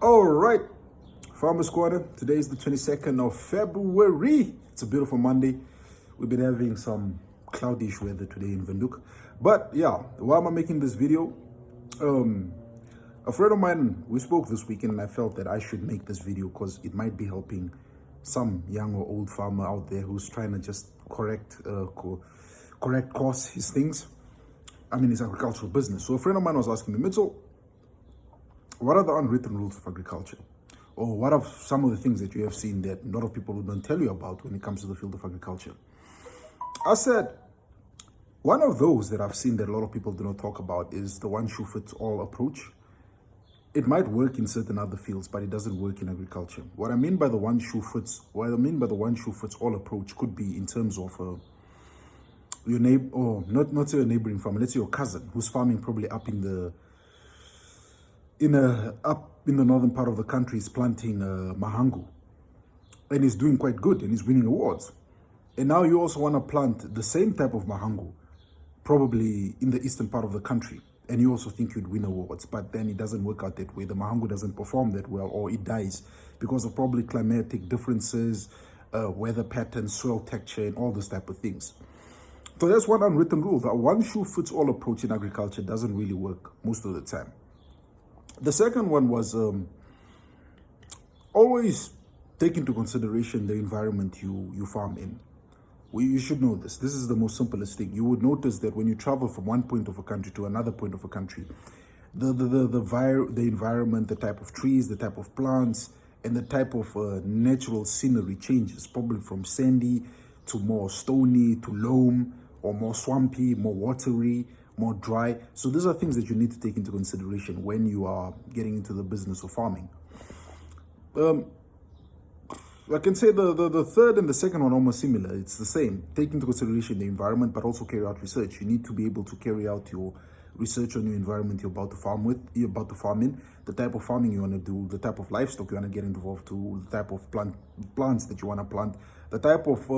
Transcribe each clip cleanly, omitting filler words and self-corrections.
All right, Farmers Corner. Today is the 22nd of February. It's a beautiful Monday. We've been having some cloudish weather today in Windhoek. But yeah, why am I making this video? A friend of mine, we spoke this weekend and I felt that I should make this video because it might be helping some young or old farmer out there who's trying to just correct course his things. I mean, his agricultural business. So a friend of mine was asking me, Mitchell, what are the unwritten rules of agriculture? Or what are some of the things that you have seen that a lot of people don't tell you about when it comes to the field of agriculture? I said, one of those that I've seen that a lot of people do not talk about is the one shoe fits all approach. It might work in certain other fields, but it doesn't work in agriculture. What I mean by the one shoe fits all approach could be in terms of your neighbor, or not say your neighboring farmer, let's say your cousin who's farming probably up in the northern part of the country, is planting mahangu, and he's doing quite good and he's winning awards. And now you also want to plant the same type of mahangu probably in the eastern part of the country, and you also think you'd win awards, but then it doesn't work out that way. The mahangu doesn't perform that well, or it dies because of probably climatic differences, weather patterns, soil texture, and all those type of things. So that's one unwritten rule. That one shoe fits all approach in agriculture doesn't really work most of the time. The second one was always take into consideration the environment you farm in. You should know this. This is the most simplest thing. You would notice that when you travel from one point of a country to another point of a country, the environment, the type of trees, the type of plants, and the type of natural scenery changes, probably from sandy to more stony to loam, or more swampy, more watery, more dry. So these are things that you need to take into consideration when you are getting into the business of farming. I can say the third and the second one are almost similar. It's the same. Take into consideration the environment, but also carry out research. You need to be able to carry out your research on your environment you're about to farm in, the type of farming you want to do, the type of livestock you want to get involved to, the type of plants that you want to plant, the type of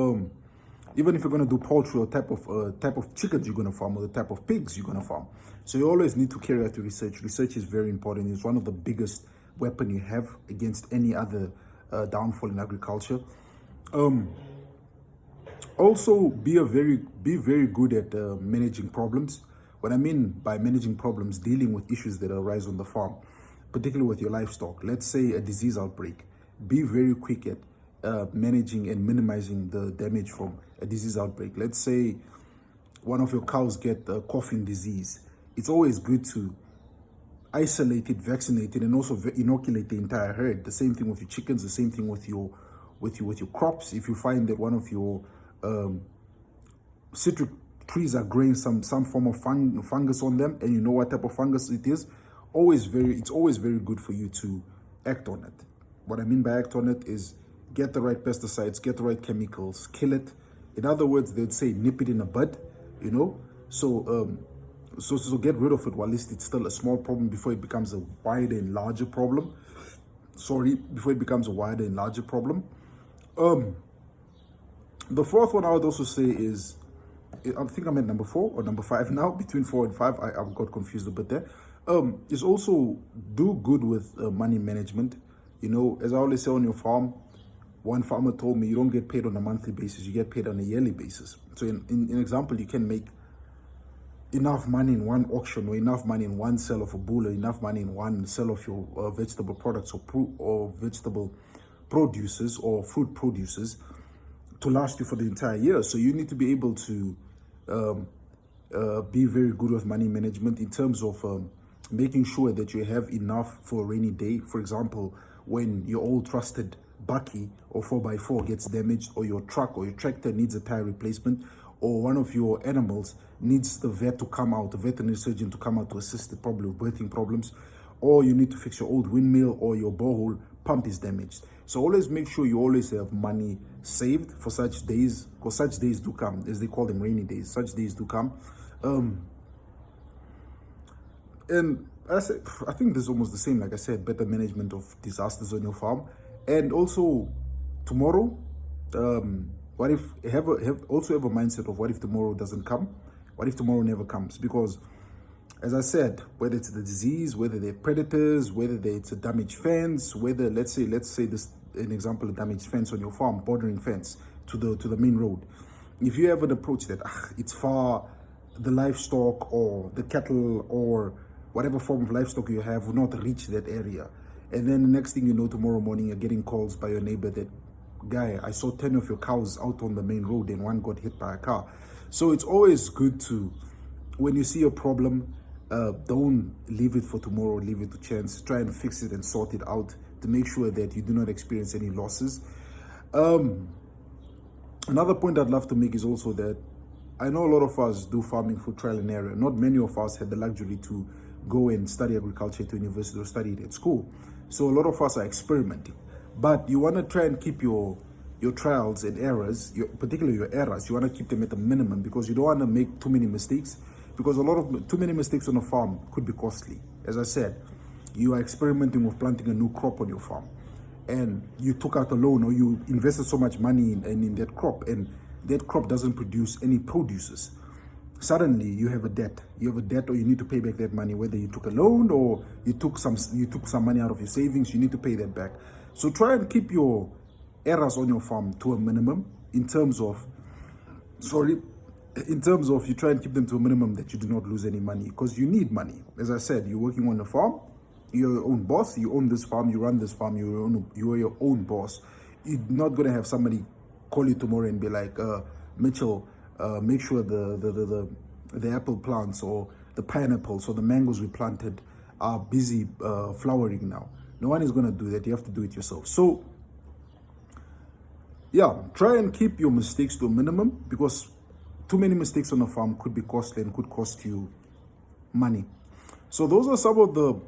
even if you're going to do poultry, or type of chickens you're going to farm, or the type of pigs you're going to farm. So you always need to carry out your research. Research is very important. It's one of the biggest weapon you have against any other downfall in agriculture. Also, be very good at managing problems. What I mean by managing problems, dealing with issues that arise on the farm, particularly with your livestock. Let's say a disease outbreak. Be very quick at managing and minimizing the damage from a disease outbreak. Let's say one of your cows get a coughing disease. It's always good to isolate it, vaccinate it, and also inoculate the entire herd. The same thing with your chickens, the same thing with your crops. If you find that one of your citric trees are growing some form of fungus on them, and you know what type of fungus it is, it's always very good for you to act on it. What I mean by act on it is get the right pesticides, get the right chemicals, kill it. In other words, they'd say nip it in the bud, you know. So get rid of it while it's still a small problem before it becomes a wider and larger problem. The fourth one I would also say is, I think I'm at number 4 or number 5 now, between 4 and 5. I've got confused a bit there. Is also do good with money management. You know, as I always say on your farm, one farmer told me you don't get paid on a monthly basis, you get paid on a yearly basis. So in example, you can make enough money in one auction, or enough money in one sale of a bull, or enough money in one sale of your vegetable products or vegetable producers or fruit producers to last you for the entire year. So you need to be able to be very good with money management in terms of making sure that you have enough for a rainy day. For example, when your old trusted bakkie or 4x4 gets damaged, or your truck or your tractor needs a tire replacement, or one of your animals needs the veterinary surgeon to come out to assist it, probably with birthing problems, or you need to fix your old windmill, or your borehole pump is damaged. So always make sure you always have money saved for such days, because such days do come, as they call them, rainy days. Such days do come. And I think this is almost the same, like I said, better management of disasters on your farm. And also tomorrow, what if also have a mindset of what if tomorrow doesn't come? What if tomorrow never comes? Because as I said, whether it's the disease, whether they're predators, whether it's a damaged fence, whether let's say this an example, a damaged fence on your farm, bordering fence to the main road. If you have an approach that it's far, the livestock or the cattle or whatever form of livestock you have will not reach that area. And then the next thing you know, tomorrow morning, you're getting calls by your neighbor that, guy, I saw 10 of your cows out on the main road and one got hit by a car. So it's always good to, when you see a problem, don't leave it for tomorrow, leave it to chance. Try and fix it and sort it out to make sure that you do not experience any losses. Another point I'd love to make is also that I know a lot of us do farming for trial and error. Not many of us had the luxury to go and study agriculture at university or study it at school. So a lot of us are experimenting. But you want to try and keep your trials and errors, particularly your errors, you want to keep them at a minimum because you don't want to make too many mistakes, because too many mistakes on a farm could be costly. As I said, you are experimenting with planting a new crop on your farm, and you took out a loan or you invested so much money in that crop, and that crop doesn't produce any produces. Suddenly you have a debt. You have a debt, or you need to pay back that money, whether you took a loan or you took some money out of your savings. You need to pay that back. So try and keep your errors on your farm to a minimum in terms of you try and keep them to a minimum that you do not lose any money, because you need money. As I said, you're working on a farm, you're your own boss, you own this farm, you run this farm, you are your own boss. You're not going to have somebody call you tomorrow and be like, Mitchell, make sure the apple plants or the pineapples or the mangoes we planted are busy flowering now. No one is going to do that. You have to do it yourself. So yeah, try and keep your mistakes to a minimum, because too many mistakes on a farm could be costly and could cost you money. So those are some of the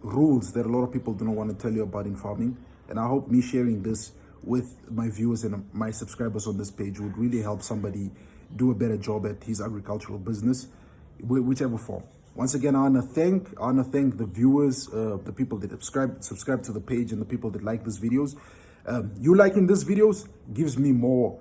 rules that a lot of people do not want to tell you about in farming. And I hope me sharing this with my viewers and my subscribers on this page would really help somebody do a better job at his agricultural business, whichever form. Once again, I want to thank the viewers, the people that subscribe to the page, and the people that like these videos. You liking these videos gives me more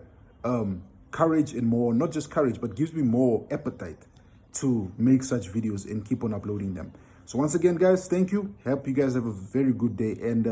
courage, and more, not just courage, but gives me more appetite to make such videos and keep on uploading them. So once again, guys, thank you. Hope you guys have a very good day, and